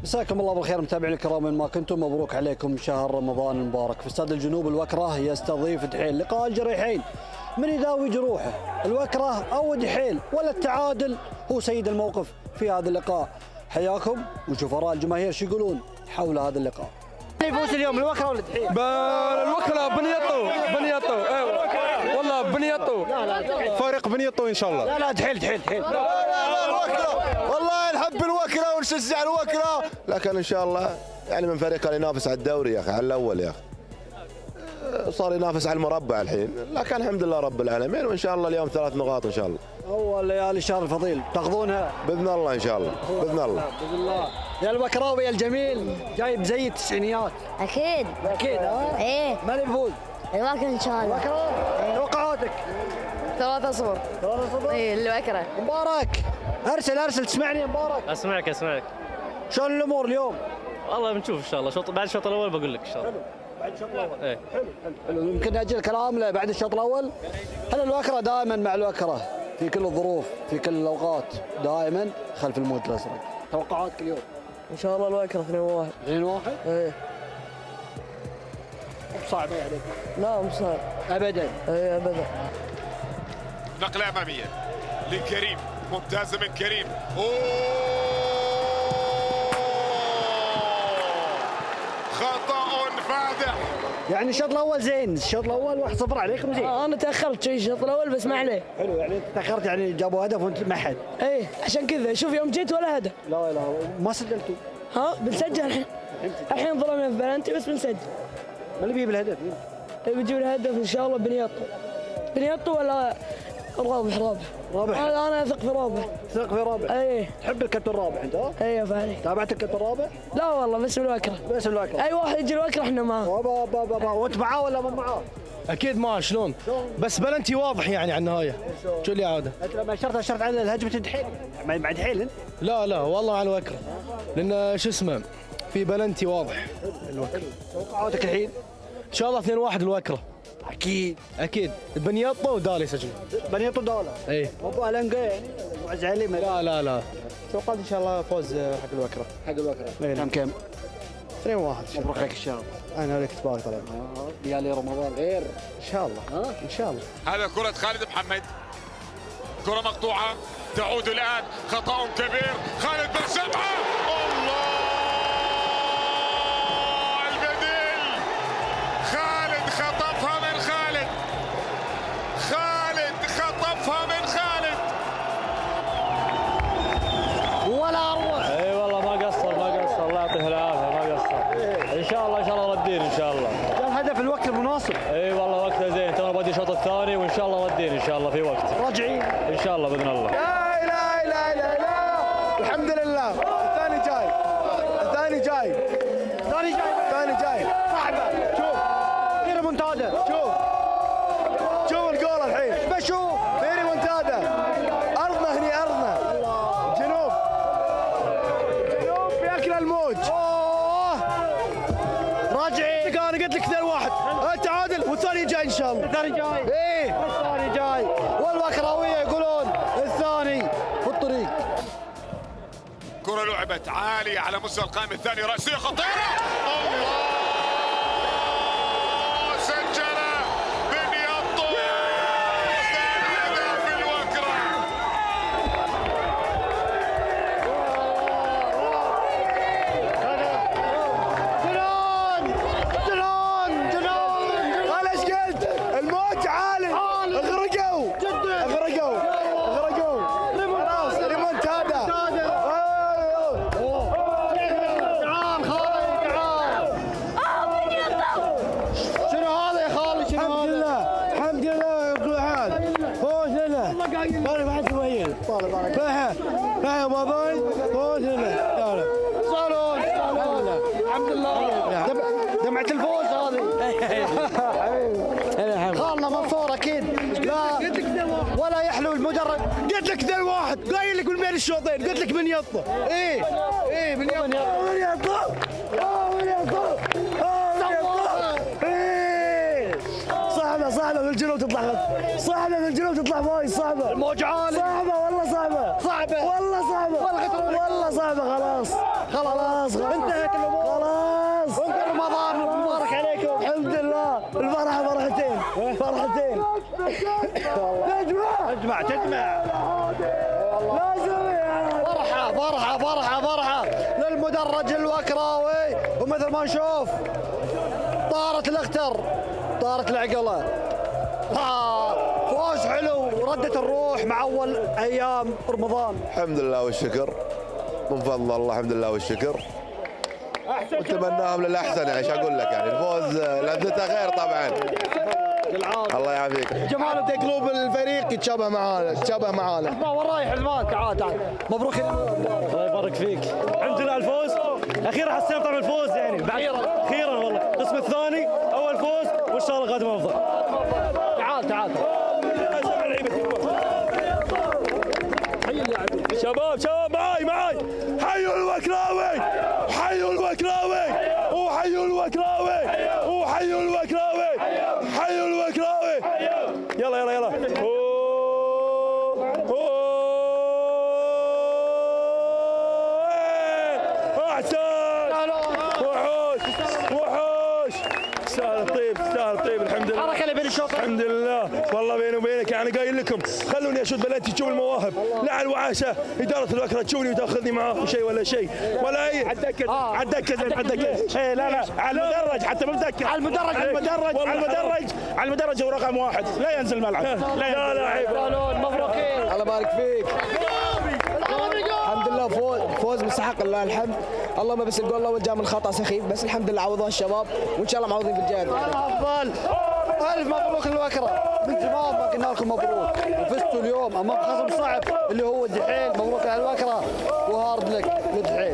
مساكم الله بالخير متابعينا الكرام وين ما كنتم، مبروك عليكم شهر رمضان المبارك. في استاد الجنوب الوكره يستضيف دحيل، لقاء الجريحين، من يداوي جروحه الوكره او دحيل ولا التعادل هو سيد الموقف في هذا اللقاء. حياكم ونشوف اراء الجماهير شو يقولون حول هذا اللقاء. يفوز اليوم الوكره ولا دحيل؟ الوكره بنيطو ايوه والله بنيطو. فريق بنيطو ان شاء الله. لا دحيل لا الوكره والله نحب الوكره ونشجع الوكره، لكن ان شاء الله يعني من فريق اللي ينافس على الدوري يا اخي، على الاول يا اخي صار ينافس على المربع الحين، لكن الحمد لله رب العالمين، وان شاء الله اليوم 3 نقاط ان شاء الله. اول ليالي الشهر الفضيل تاخذونها باذن الله ان شاء الله باذن الله. باذن الله. يا الوكراوي يا الجميل جايب زي التسعينيات. اكيد ها؟ ايه من يفوز؟ الوكرة ان شاء الله. الوكراوي. توقعاتك؟ 3-0. 3-0. ايه الوكرة. مبارك ارسل تسمعني مبارك. اسمعك. شلون الامور اليوم؟ والله بنشوف ان شاء الله بعد الشوط الاول بقول لك ان شاء الله. بعد الشوط الاول. ايه حلو. يمكن اجل كلام بعد الشوط الاول. هل الوكره دائما مع الوكره في كل الظروف في كل الاوقات دائما خلف الموج الازرق؟ توقعاتك اليوم؟ ان شاء الله الوكرة 2-1. 2-1. ايه صعبه عليك؟ لا مو صعب ابدا. ايه ابدا. نقلة أمامية لكريم، ممتازة من كريم. خطأ فادح. يعني الشوط الاول زين، الشوط الاول 1-0 عليكم زين. انا تاخرت شوي الشوط الاول بس ما عليه. حلو، يعني تاخرت، يعني جابوا هدف وانت ما حد. ايه عشان كذا شوف يوم جيت ولا هدف. لا ما سجلتوا. ها بنسجل الحين ظلمنا في بلنتي بس بنسجل. من اللي بيجيب الهدف؟ بيجيب الهدف ان شاء الله بنيطو ولا رابح. انا اثق في رابح. ثق في رابح؟ ايه. تحب الكابتن رابح انت؟ ها؟ ايه يا فهري. تابعت الكابتن رابح؟ لا والله بس بالوكرة. بس الوكره. اي واحد يجي الوكرة احنا معاه. وانت معاه ولا مو معاه؟ اكيد معه. شلون؟ بس بلنتي واضح يعني على النهايه. شو اللي عاده؟ انت لما اشرت على الهجمه دحيل مع دحيل انت؟ لا والله على الوكره، لان شو اسمه في بلنتي واضح. الوكره. توقعاتك الحين؟ ان شاء الله 2-1 الوكره. اكيد بنيطو ودالي يسجل. بنيطو دوله. ايه مو الانجا يعني معزعلي. لا توقعت ان شاء الله فوز حق الوكره. كم 2-1. مبروك عليك الشهر. انا عليك تبارك طبعا. ليالي رمضان غير ان شاء الله. ان شاء الله. هذا كرة خالد محمد، كرة مقطوعة تعود الآن، خطأ كبير. خالد بن سمعة، الله البديل. خالد خطفها من خالد ولا اروع. اي والله ما قصر الله يعطيه العافيه ما قصر. ان شاء الله ردين ان شاء الله. كان هدف الوقت المناسب. اي والله وقته زين، ترى بادي الشوط الثاني وان شاء الله ردين ان شاء الله في وقت. راجعين ان شاء الله باذن الله. لا الحمد لله. الثاني جاي صعبه. شوف في ريمونتادا. شوف الجول الحين. بشوف في ريمونتادا. ارضنا جنوب بياكل الموج. راجعين. انا قلت لك 2-1 التعادل والثاني جاي ان شاء الله. الثاني جاي والوكراويه يقولون الثاني في الطريق. كرة لعبت عالية على مستوى القائم الثاني، رأسية خطيرة. الله سجل بنيطو ثاني هدف الوكرة. جنون انا ايش قلت؟ الموج عالي. اغرقوا خلاص ريمونتادا. الحمد لله بكل حال. فوز لنا. طالب حد سويين. يا باباي فوز لنا. صالون الحمد لله. دمعة الفوز هذه. خالنا منصور اكيد. لا ولا يحلو المدرب. قلت لك 2-1 قايل لك من بين الشوطين. قلت لك بنيطو. ايه بنيطو. صعبة في الجنوب تطلع فوز. صعبة الموج عالي. والله صعبة. صعبة والله صعبة خلاص. خلاص انتهت الامور. خلاص رمضان مبارك عليكم. الحمد لله الفرحه فرحتين فرحتين. تجمع لازم فرحه للمدرج الوكراوي. ومثل ما نشوف طارت الاختر طارت العقله. فوز حلو وردة الروح مع اول ايام رمضان. الحمد لله والشكر من فضل الله. الحمد لله والشكر. ونتمناهم للاحسن يعني ايش اقول لك يعني الفوز لذته غير طبعا. الله يعافيك. جمال قلوب الفريق يتشابه معانا. وين رايح عثمان؟ تعال مبروك. الله يبارك فيك. الحمد لله على الفوز. اخيرا حسينا طعم الفوز يعني اخيرا والله. القسم الثاني اول فوز وان شاء الله قادم افضل. تعال شباب معاي حيوا الوكراوي يلا احسن وحوش. تستاهل الطيب الحمد لله. حركه اللي بين الشوط. الحمد لله والله بيني وبينك يعني قايل لكم خلوني اشوت بلنتي تشوف المواهب. لا على الوعاسه اداره الوكره تشوفني وتاخذني معاهم شيء ولا شيء ولا اي. عدكز لا على المدرج حتى متذكر على المدرج هو رقم واحد لا ينزل الملعب. لا عيب. مبروكين. الله يبارك فيك. الحمد لله فوز مستحق لله الحمد. اللهم بس الجول الاول جاء من خطا سخيف بس الحمد لله عوضوها الشباب وان شاء الله معوضين في الجاي. افضل. الف مبروك للوكره. من زمان ما قلنا لكم مبروك وفزتوا اليوم امام خصم صعب اللي هو الدحيل. مبروك على الوكره وهارد لك للدحيل.